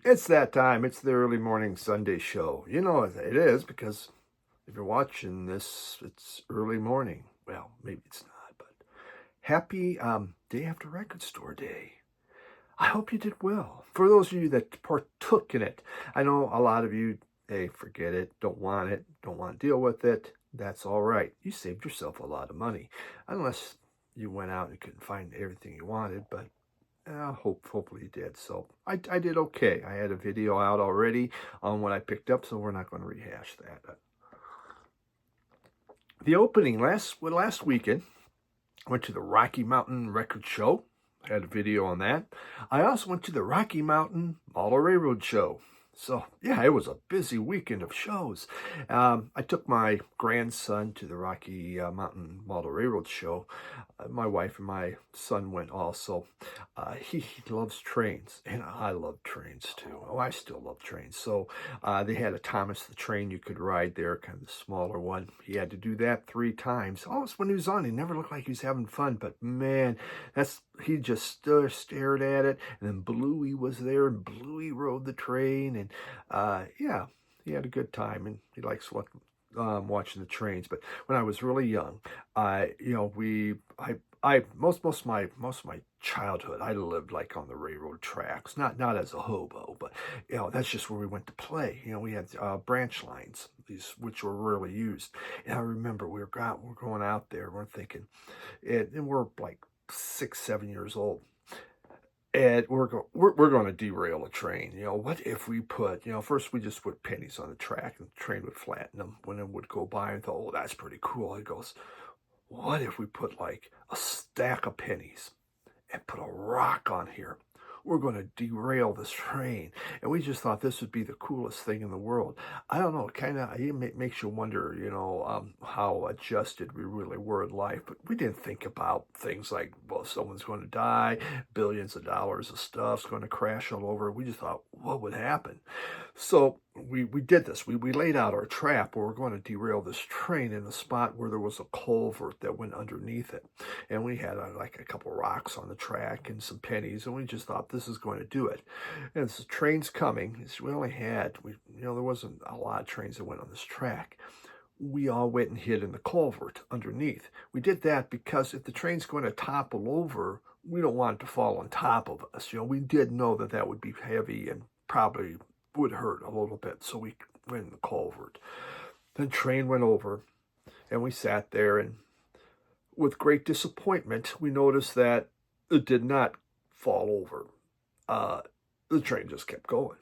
It's that time. It's the early morning Sunday show. You know it is because if you're watching this, it's early morning. Well, maybe it's not, but happy day after record store day. I hope you did well. For those of you that partook in it, I know a lot of you, hey, forget it, don't want to deal with it. That's all right. You saved yourself a lot of money, unless you went out and couldn't find everything you wanted, but hopefully you did. So I did okay. I had a video out already on what I picked up, so we're not going to rehash that. The opening last weekend, I went to the Rocky Mountain Record Show. I had a video on that. I also went to the Rocky Mountain Model Railroad Show. So, yeah, it was a busy weekend of shows. I took my grandson to the Rocky Mountain Model Railroad Show. My wife and my son went also. He loves trains, and I love trains too. Oh, I still love trains. So they had a Thomas the Train you could ride there, kind of the smaller one. He had to do that 3 times. Almost when he was on, he never looked like he was having fun, but man, he just stared at it. And then Bluey was there, and Bluey rode the train, and yeah, he had a good time, and he likes watching the trains. But when I was really young, most of my childhood, I lived like on the railroad tracks, not as a hobo, but that's just where we went to play. We had branch lines, these which were rarely used. And I remember we're going out there, we're thinking, and we're like 6, 7 years old. And we're going to derail a train. What if we put, first we just put pennies on the track and the train would flatten them when it would go by and thought, oh, that's pretty cool. He goes, what if we put like a stack of pennies and put a rock on here? We're going to derail this train. And we just thought this would be the coolest thing in the world. I don't know, it makes you wonder, how adjusted we really were in life. But we didn't think about things like, well, someone's going to die, billions of dollars of stuff's going to crash all over. We just thought, what would happen? So we did this. We laid out our trap where we're going to derail this train in a spot where there was a culvert that went underneath it. And we had like a couple rocks on the track and some pennies, and we just thought this is going to do it. And as the train's coming, we only had, there wasn't a lot of trains that went on this track. We all went and hid in the culvert underneath. We did that because if the train's going to topple over, we don't want it to fall on top of us. We did know that would be heavy and probably would hurt a little bit, so we went in the culvert. The train went over, and we sat there, and with great disappointment, we noticed that it did not fall over. The train just kept going.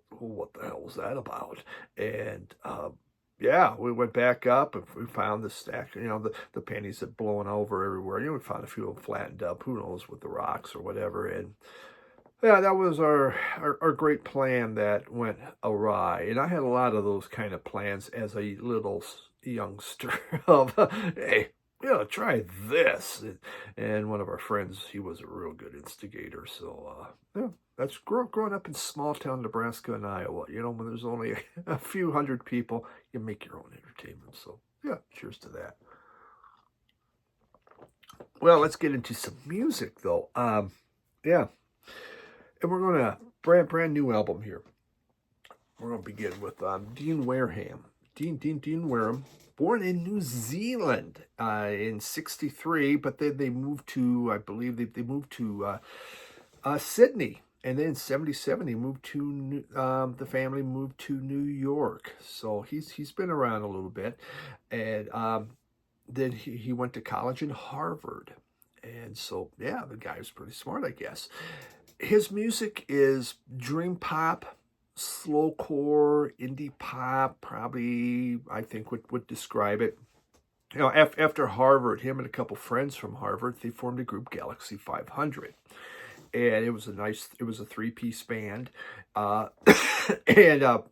What the hell was that about? And yeah, we went back up and we found the stack. The pennies had blown over everywhere. We found a few of them flattened up. Who knows, with the rocks or whatever. And yeah, that was our great plan that went awry. And I had a lot of those kind of plans as a little youngster of, hey, try this. And one of our friends, he was a real good instigator. So, yeah, that's growing up in small town Nebraska and Iowa. When there's only a few hundred people, you make your own entertainment. So, yeah, cheers to that. Well, let's get into some music, though. Yeah. And we're going to, brand new album here. We're going to begin with Dean Wareham. Dean Wareham, born in New Zealand in '63, but then they moved to, I believe, they moved to Sydney. And then in '77, he moved to, the family moved to New York. So he's been around a little bit. And then he went to college in Harvard. And so, yeah, the guy was pretty smart, I guess. His music is Dreampop, slowcore, indie pop, probably, I think, would describe it. After Harvard, him and a couple friends from Harvard, they formed a group, Galaxy 500. And it was a 3-piece band. And a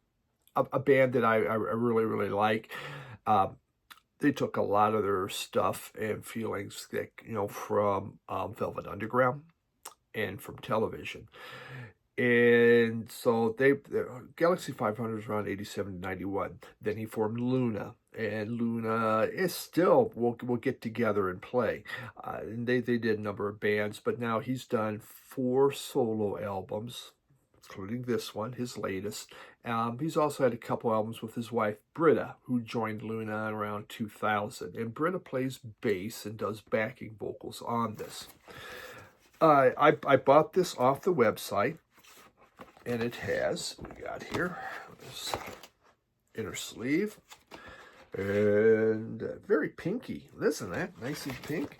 band that I really, really like. They took a lot of their stuff and feelings that, from Velvet Underground and from television. And so Galaxy 500 is around 87 to 91. Then he formed Luna, and Luna is still will get together and play. And they did a number of bands, but now he's done 4 solo albums. including this one, his latest. He's also had a couple albums with his wife, Britta, who joined Luna around 2000. And Britta plays bass and does backing vocals on this. I bought this off the website, and it has, we got here, this inner sleeve, and very pinky. Listen to that, nice and pink.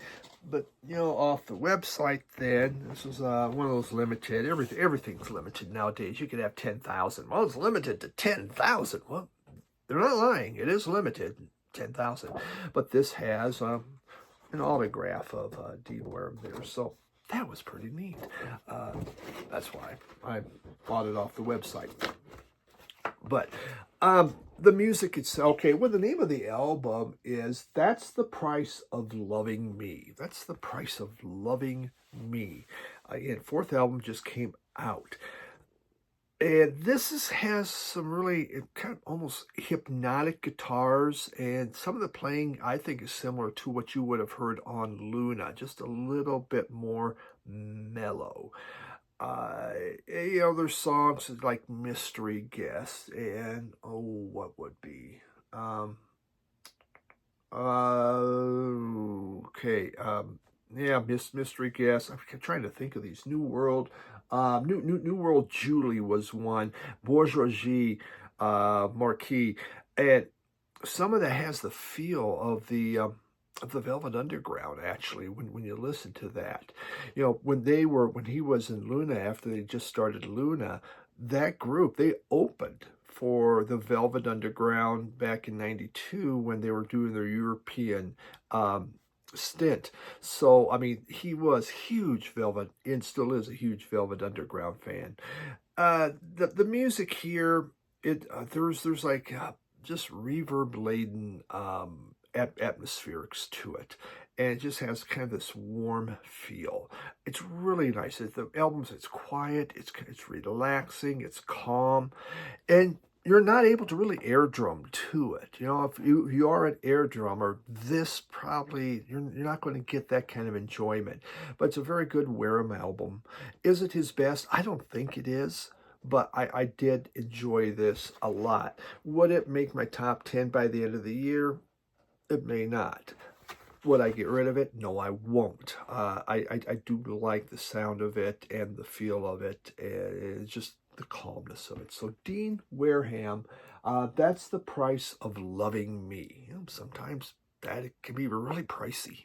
But, you know, off the website then, this is one of those limited, everything's limited nowadays. You could have 10,000. Well, it's limited to 10,000. Well, they're not lying. It is limited, 10,000. But this has an autograph of Dean Wareham there. So that was pretty neat. That's why I bought it off the website. But the music itself, okay, well, the name of the album is That's the Price of Loving Me. That's the Price of Loving Me. And fourth album just came out. And this has some really kind of almost hypnotic guitars, and some of the playing I think is similar to what you would have heard on Luna, just a little bit more mellow. You know, there's songs like Mystery Guest and, what would be? Yeah, Mystery Guest. I'm trying to think of these. New World, New World Julie was one. Bourgeoisie, Marquis, and some of that has the feel of the Velvet Underground, actually, when you listen to that. You know, when he was in Luna, after they just started Luna, that group, they opened for the Velvet Underground back in '92 when they were doing their European stint. So, I mean, he was huge Velvet, and still is a huge Velvet Underground fan. The music here, there's like just reverb-laden atmospherics to it, and it just has kind of this warm feel. It's really nice. The album's, it's quiet, it's relaxing, it's calm, and you're not able to really air drum to it. You know, if you are an air drummer, this probably, you're not going to get that kind of enjoyment. But it's a very good Wareham album. Is it his best? I don't think it is, but I did enjoy this a lot. Would it make my top 10 by the end of the year? It may not. Would I get rid of it? No, I won't. I do like the sound of it and the feel of it, and it's just the calmness of it. So Dean Wareham, That's the Price of Loving Me. You know, sometimes that it can be really pricey.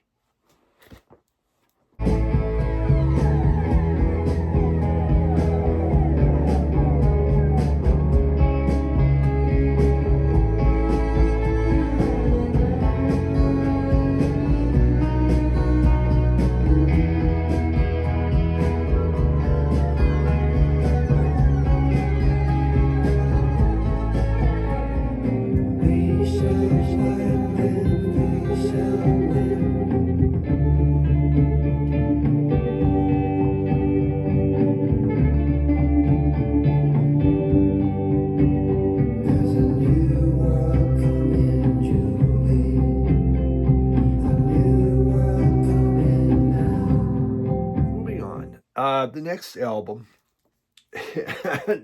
The next album,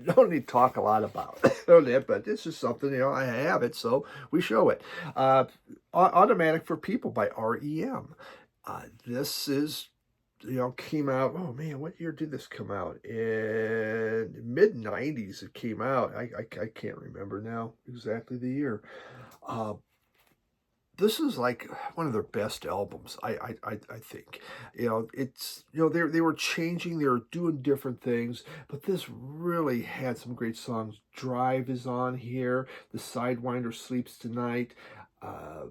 don't need to talk a lot about it, but this is something, you know, I have it, so we show it. Automatic for People by R.E.M. This is, you know, came out, oh man, what year did this come out? In mid-90s it came out. I can't remember now exactly the year. This is like one of their best albums, I think. You know, it's, you know, they were changing, they were doing different things, but this really had some great songs. Drive is on here. The Sidewinder Sleeps Tonight.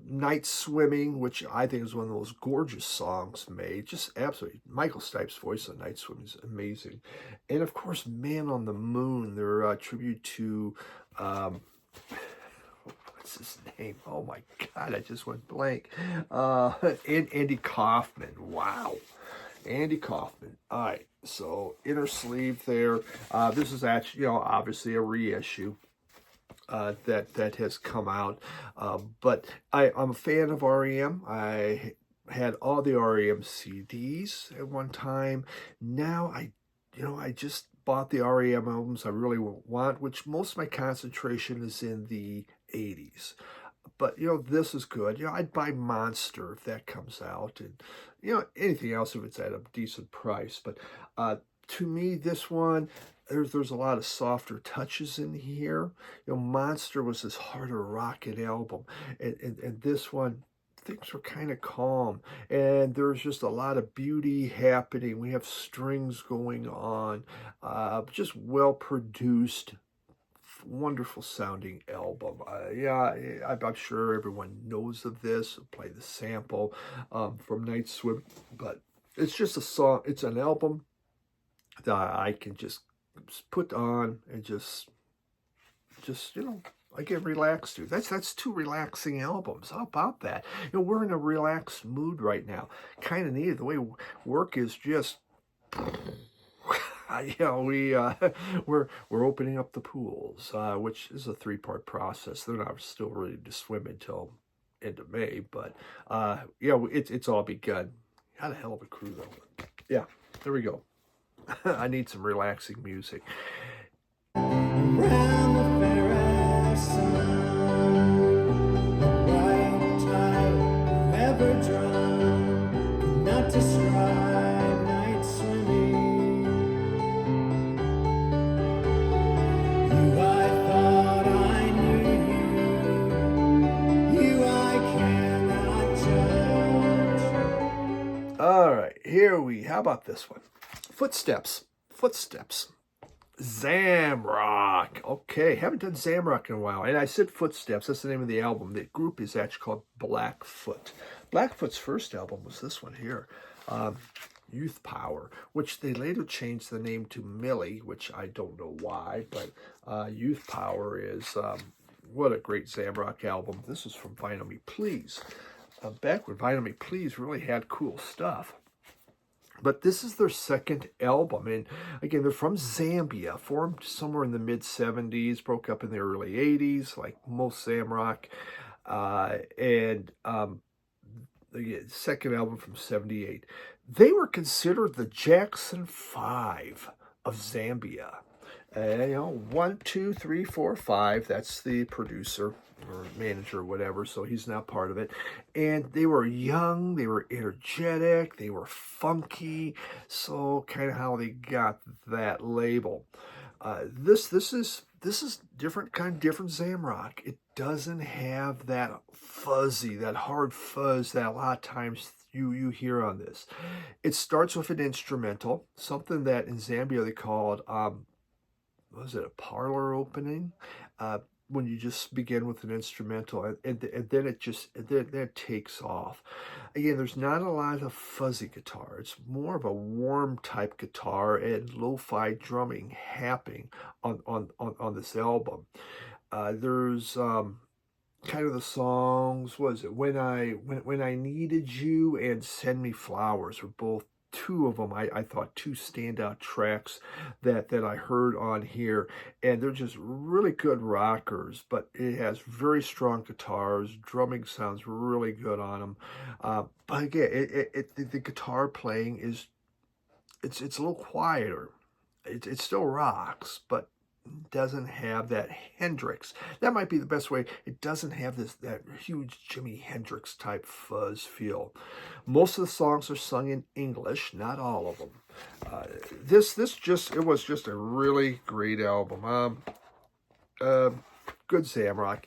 Night Swimming, which I think is one of the most gorgeous songs made. Just absolutely. Michael Stipe's voice on Night Swimming is amazing. And of course, Man on the Moon, their tribute to... what's his name? Oh my God, I just went blank. Andy Kaufman. Wow. Andy Kaufman. All right, so inner sleeve there. This is actually, you know, obviously a reissue that has come out. But I'm a fan of R.E.M. I had all the R.E.M. CDs at one time. Now I just bought the R.E.M. albums I really want, which most of my concentration is in the 80s. But, this is good. I'd buy Monster if that comes out, and, anything else if it's at a decent price. But to me, this one, there's a lot of softer touches in here. Monster was this harder rocking album, and this one, things were kind of calm, and there's just a lot of beauty happening. We have strings going on, just well produced, wonderful sounding album. Yeah, I'm sure everyone knows of this. I'll play the sample from Night Swim, but it's just a song. It's an album that I can just put on and just I get relaxed to. That's two relaxing albums. How about that? We're in a relaxed mood right now. Kind of needed. The way work is just. We're opening up the pools, which is a 3-part process. They're not still ready to swim until end of May, but it's all begun. Had a hell of a crew though. Yeah, there we go. I need some relaxing music. Around the fair sun, bright tide, ever drawn, not describe night swimming. All right, how about this one? Footsteps. Zamrock. Okay, haven't done Zamrock in a while. And I said Footsteps, that's the name of the album. The group is actually called Blackfoot. Blackfoot's first album was this one here, Youth Power, which they later changed the name to Millie, which I don't know why, but Youth Power is, what a great Zamrock album. This is from Vinyl Me Please. Back when Vinyl Me Please really had cool stuff. But this is their second album. And again, they're from Zambia, formed somewhere in the mid-70s, broke up in the early 80s, like most Zamrock. The second album from 78. They were considered the Jackson 5 of Zambia. 1, 2, 3, 4, 5. That's the producer or manager or whatever. So he's not part of it. And they were young. They were energetic. They were funky. So kind of how they got that label. This is different Zamrock. It doesn't have that fuzzy, that hard fuzz that a lot of times you hear on this. It starts with an instrumental, something that in Zambia they called was it a parlor opening? When you just begin with an instrumental, and then it takes off. Again, there's not a lot of fuzzy guitar. It's more of a warm type guitar and lo-fi drumming happening on this album. There's kind of the songs. What is it? When I Needed You and Send Me Flowers are both two of them, I thought, two standout tracks that I heard on here, and they're just really good rockers, but it has very strong guitars. Drumming sounds really good on them. But again, the guitar playing is, it's a little quieter. It still rocks, but doesn't have that Hendrix. That might be the best way. It doesn't have that huge Jimi Hendrix type fuzz feel. Most of the songs are sung in English, not all of them. It was just a really great album. Good Zamrock.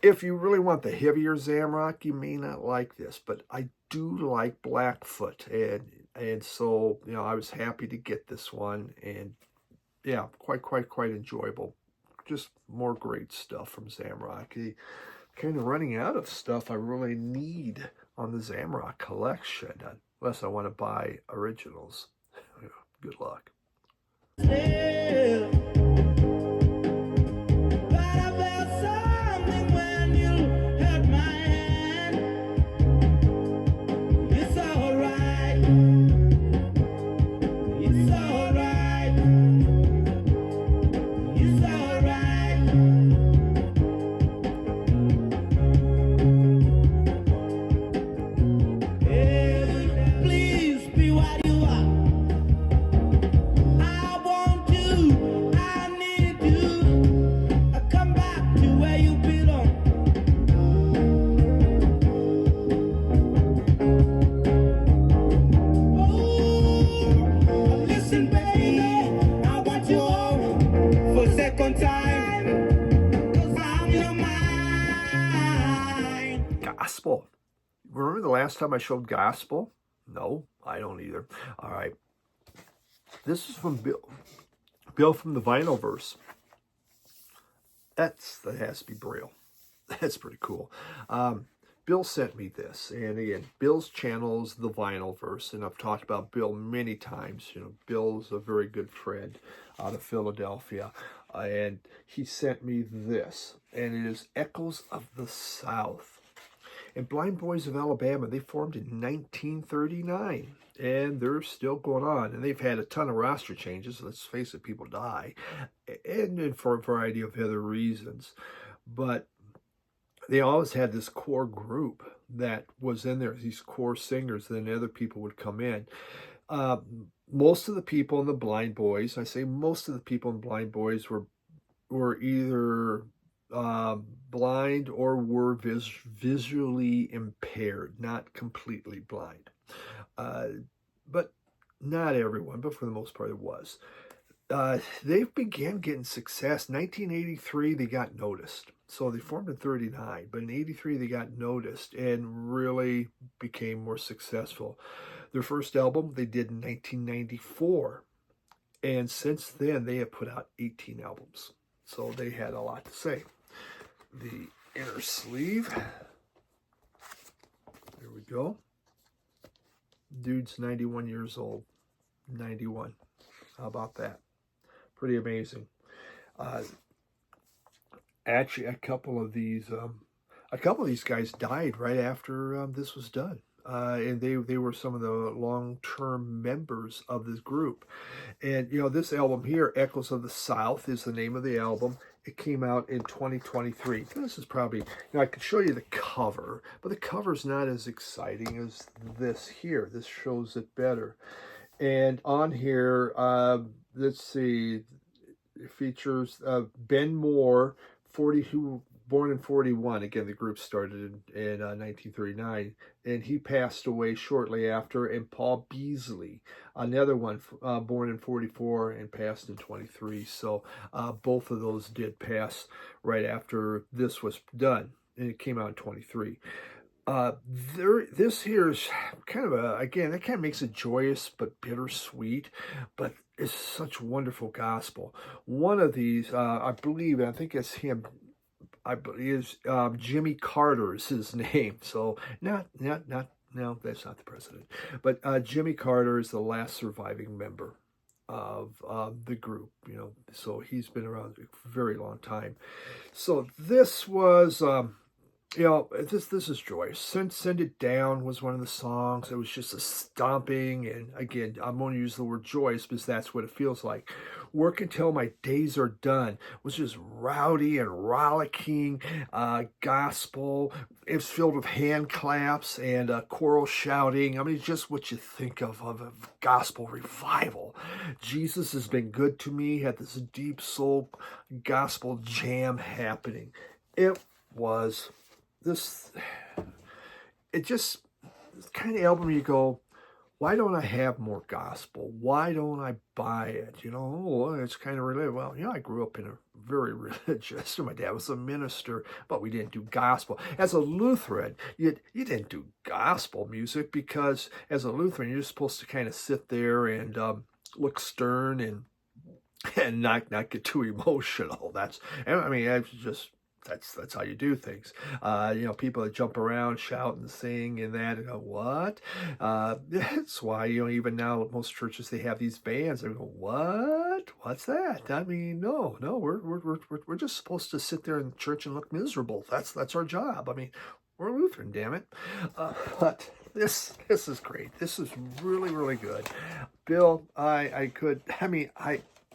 If you really want the heavier Zamrock, you may not like this, but I do like Blackfoot, and so I was happy to get this one, and yeah, quite enjoyable. Just more great stuff from Zamrock. Kind of running out of stuff I really need on the Zamrock collection, unless I want to buy originals. Good luck. Please be what you are. I want gospel. Remember the last time I showed gospel? No, I don't either. All right. This is from Bill. Bill from the Vinyl Verse. That has to be Braille. That's pretty cool. Bill sent me this, and again, Bill's channel is the Vinyl Verse, and I've talked about Bill many times. You know, Bill's a very good friend out of Philadelphia, and he sent me this, and it is Echoes of the South. And Blind Boys of Alabama, they formed in 1939, and they're still going on, and they've had a ton of roster changes. Let's face it, people die, and for a variety of other reasons, but they always had this core group that was in there, these core singers, then other people would come in. Most of the people in the Blind Boys, I say most of the people in Blind Boys were either blind or were visually impaired, not completely blind. But not everyone, but for the most part it was. They began getting success. 1983, they got noticed. So they formed in 39, but in 83, they got noticed and really became more successful. Their first album they did in 1994. And since then, they have put out 18 albums. So they had a lot to say. The inner sleeve. There we go. Dude's 91 years old. 91. How about that? Pretty amazing. Actually, a couple of these guys died right after this was done, and they were some of the long-term members of this group. And you know, this album here, Echoes of the South, is the name of the album. It came out in 2023. This is probably, you know, I could show you the cover, but the cover's not as exciting as this here. This shows it better. And on here, let's see, it features Ben Moore, 42, born in 41. Again, the group started in 1939, and he passed away shortly after. And Paul Beasley, another one, born in 44 and passed in 23. So both of those did pass right after this was done, and it came out in 23. This here is kind of again, it kind of makes it joyous but bittersweet, but it's such wonderful gospel. One of these, I believe, I think it's him, I believe is Jimmy Carter is his name. So no, that's not the president, but Jimmy Carter is the last surviving member of the group, you know, so he's been around a very long time. So this was, you know, this is joyous. Send It Down was one of the songs. It was just a stomping, and again, I'm going to use the word joyous because that's what it feels like. Work Until My Days Are Done was just rowdy and rollicking gospel. It was filled with hand claps and choral shouting. I mean, just what you think of a gospel revival. Jesus Has Been Good to Me had this deep soul gospel jam happening. It was this kind of album you go, why don't I have more gospel? Why don't I buy it? You know, oh, it's kind of related. Well, you know, I grew up in a very religious, my dad was a minister, but we didn't do gospel. As a Lutheran, you didn't do gospel music because as a Lutheran, you're supposed to kind of sit there and look stern and not get too emotional. That's how you do things. You know, people that jump around, shout and sing and that, and go, what? That's why, you know, even now most churches, they have these bands. They go, what? What's that? I mean, no, we're just supposed to sit there in church and look miserable. That's our job. I mean, we're Lutheran, damn it. But this is great. This is really, really good. Bill,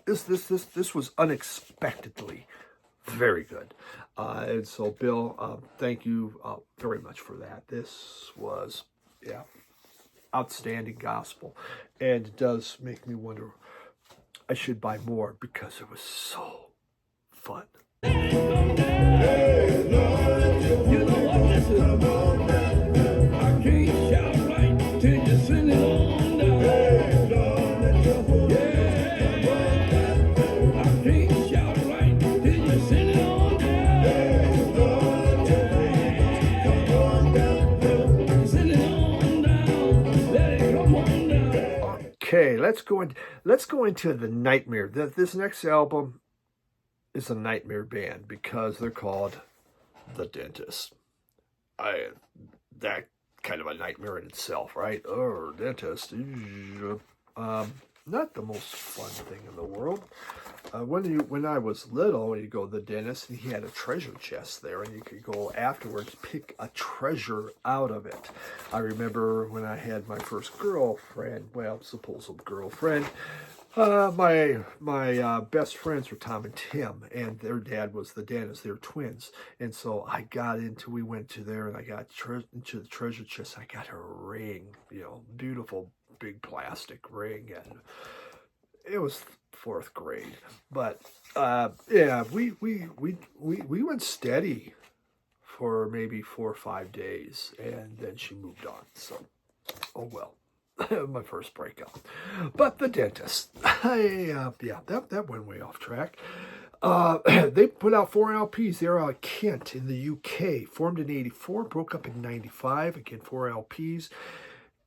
this was unexpectedly very good. And so, Bill, thank you very much for that. This was, outstanding gospel. And it does make me wonder, I should buy more because it was so fun. Hey, Lord, you know what this is about. I can't shout right till you send it on down. Hey, Lord, let your Holy I can't shout right till you send it on down. Hey, Lord, come on down. let's go into the nightmare. This next album is a nightmare band because they're called The Dentist. That kind of a nightmare in itself, right? Oh, dentist. Not the most fun thing in the world. When I was little, you go to the dentist, and he had a treasure chest there, and you could go afterwards pick a treasure out of it. I remember when I had my first girlfriend, well, supposed girlfriend. My best friends were Tom and Tim, and their dad was the dentist. They were twins, and so we went to there, and I got into the treasure chest. I got a ring, beautiful big plastic ring, and it was fourth grade. But yeah, we went steady for maybe 4 or 5 days, and then she moved on. So, oh well. My first breakup. But The Dentist. Yeah, that went way off track. They put out 4 LPs. They're out of Kent in the UK. Formed in 84, broke up in 95. Again, 4 LPs.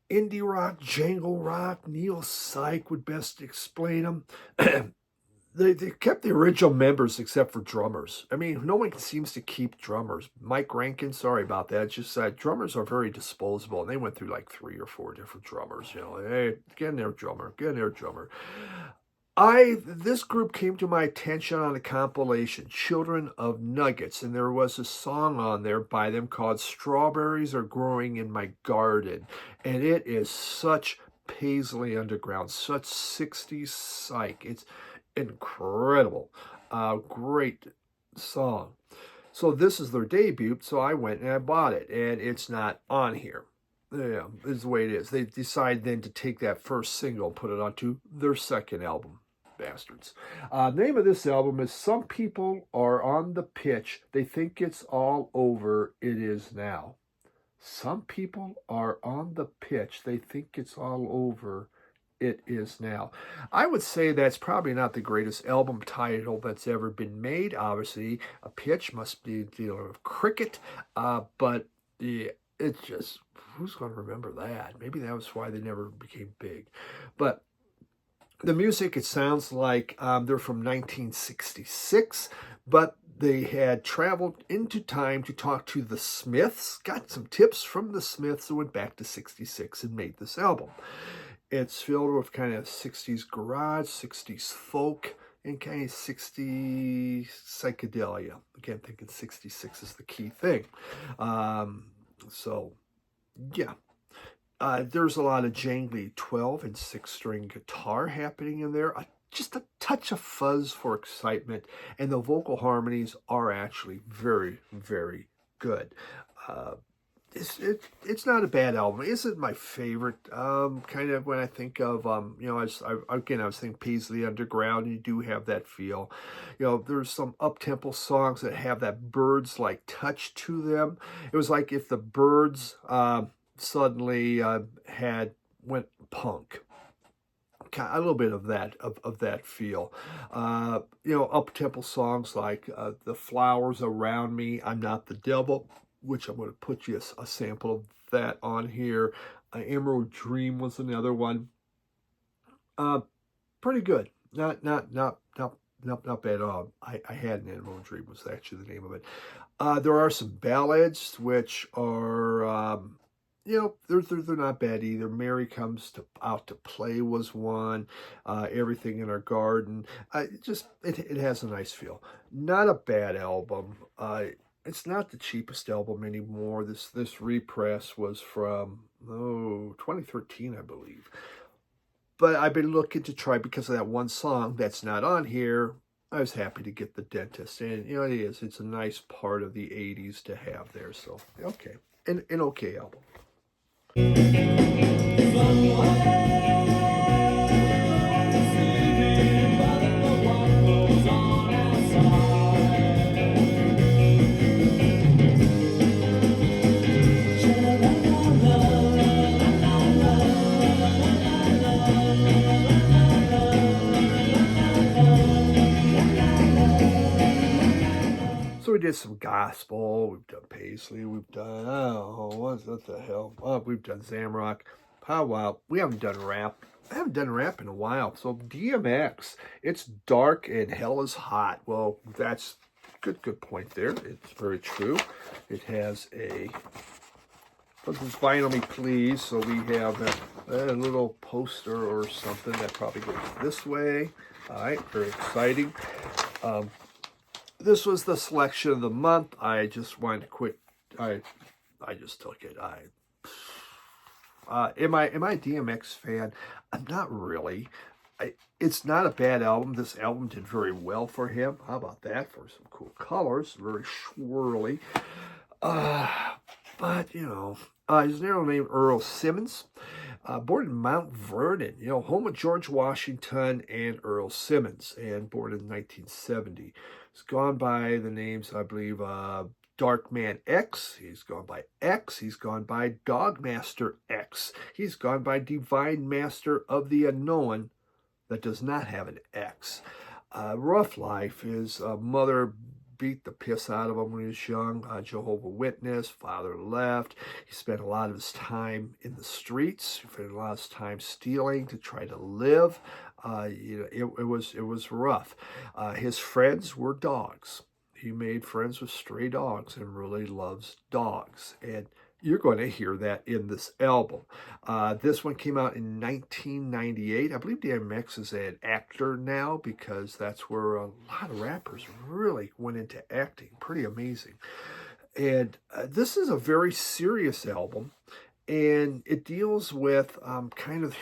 Indie rock, jangle rock, neo-psych would best explain them. They kept the original members except for drummers. I mean, no one seems to keep drummers. Mike Rankin, sorry about that. It's just drummers are very disposable, and they went through like 3 or 4 different drummers. Hey, get in there, drummer. Get in there, drummer. This group came to my attention on a compilation, Children of Nuggets, and there was a song on there by them called Strawberries Are Growing in My Garden, and it is such Paisley Underground, such 60s psych. It's incredible. Great song. So this is their debut, so I went and I bought it, and it's not on here. Yeah, this is the way it is. They decide then to take that first single and put it onto their second album. Bastards. Name of this album is Some People Are on the Pitch. They think it's all over. It is now. Some people are on the pitch. They think it's all over. It is now. I would say that's probably not the greatest album title that's ever been made. Obviously, a pitch must be dealing with cricket, but it's just, who's going to remember that? Maybe that was why they never became big. But the music, it sounds like they're from 1966, but they had traveled into time to talk to the Smiths, got some tips from the Smiths, and went back to 66 and made this album. It's filled with kind of 60s garage, 60s folk, and kind of 60s psychedelia. Again, thinking 66 is the key thing. So, yeah. There's a lot of jangly 12 and 6-string guitar happening in there. Just a touch of fuzz for excitement. And the vocal harmonies are actually very, very good. It's not a bad album. It isn't my favorite. Kind of when I think of, I was thinking Paisley Underground, and you do have that feel. There's some up-tempo songs that have that Byrds-like touch to them. It was like if the Byrds suddenly went punk. A little bit of that feel. Up-tempo songs like The Flowers Around Me, I'm Not the Devil, which I'm going to put you a sample of that on here. Emerald Dream was another one. Pretty good. Not bad at all. I had an Emerald Dream was actually the name of it. There are some ballads which are they're not bad either. Mary Comes Out to Play was one. Everything in Our Garden. It has a nice feel. Not a bad album. It's not the cheapest album anymore. This repress was from 2013, I believe. But I've been looking to try, because of that one song that's not on here. I was happy to get The Dentist, and it is. It's a nice part of the 80s to have there. So okay, an okay album. So we did some gospel, we've done Paisley, we've done, what the hell? We've done Zamrock, powwow. We haven't done rap. I haven't done rap in a while. So DMX, it's dark and hell is hot. Well, that's good point there. It's very true. It has a, put this vinyl me please. So we have a little poster or something that probably goes this way. All right, very exciting. This was the selection of the month. I just wanted to quit. I just took it. Am I a DMX fan? I'm not really. It's not a bad album. This album did very well for him. How about that? For some cool colors, very swirly. But you know, his real name Earl Simmons. Born in Mount Vernon, you know, home of George Washington and Earl Simmons, and born in 1970. He's gone by the names, I believe, Darkman X. He's gone by X. He's gone by Dogmaster X. He's gone by Divine Master of the Unknown that does not have an X. Rough life. His mother beat the piss out of him when he was young. Jehovah's Witness, father left. He spent a lot of his time in the streets. He spent a lot of his time stealing to try to live. You know, it was rough. His friends were dogs. He made friends with stray dogs and really loves dogs. And you're going to hear that in this album. This one came out in 1998. I believe DMX is an actor now because that's where a lot of rappers really went into acting. Pretty amazing. And this is a very serious album. And it deals with kind of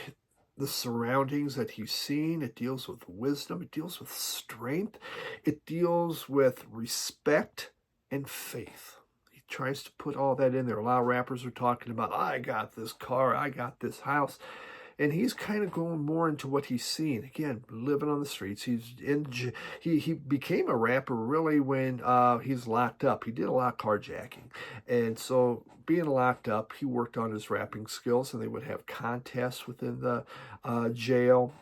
the surroundings that he's seen. It deals with wisdom. It deals with strength. It deals with respect and faith. He tries to put all that in there. A lot of rappers are talking about, I got this car, I got this house. And he's kind of going more into what he's seen. Again, living on the streets. He became a rapper really when he's locked up. He did a lot of carjacking. And so being locked up, he worked on his rapping skills, and they would have contests within the jail.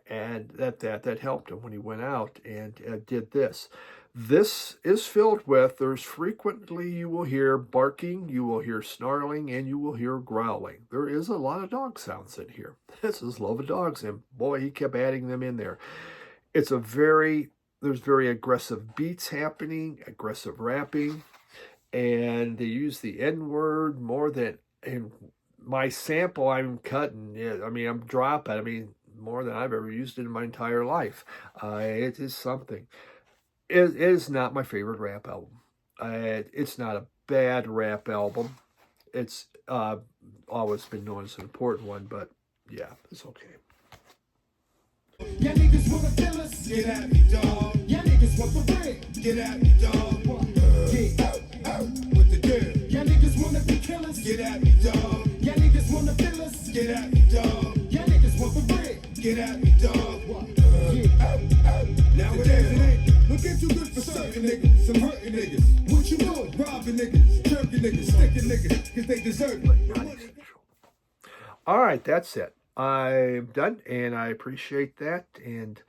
And that helped him when he went out and did this. This is filled with, there's frequently you will hear barking, you will hear snarling, and you will hear growling. There is a lot of dog sounds in here. This is Love of Dogs, and boy, he kept adding them in there. There's very aggressive beats happening, aggressive rapping, and they use the N-word more than, in my sample I'm cutting, I'm dropping, more than I've ever used it in my entire life. It is something. It is not my favorite rap album. It's not a bad rap album. It's always been known as an important one, but yeah, it's okay. Y'all niggas wanna tell us? Get at me, dog. Y'all niggas want the bread? Get at me, dog. Get out with the dirt. Y'all niggas wanna be killers? Get at me, dog. Y'all niggas wanna fill us? Get at me, dog. Y'all niggas want the bread? Get at me, dog. Get out. Nowadays it ain't looking too good for certain niggas, some hurting niggas. What you doing? Robbing niggas, jerking niggas, sticking niggas, cause they deserve it. All right, that's it. I'm done, and I appreciate that. And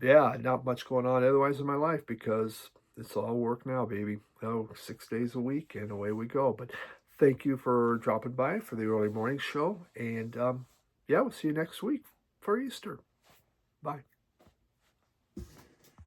yeah, not much going on otherwise in my life because it's all work now, baby. 6 days a week, and away we go. But thank you for dropping by for the early morning show. And yeah, we'll see you next week for Easter. Bye.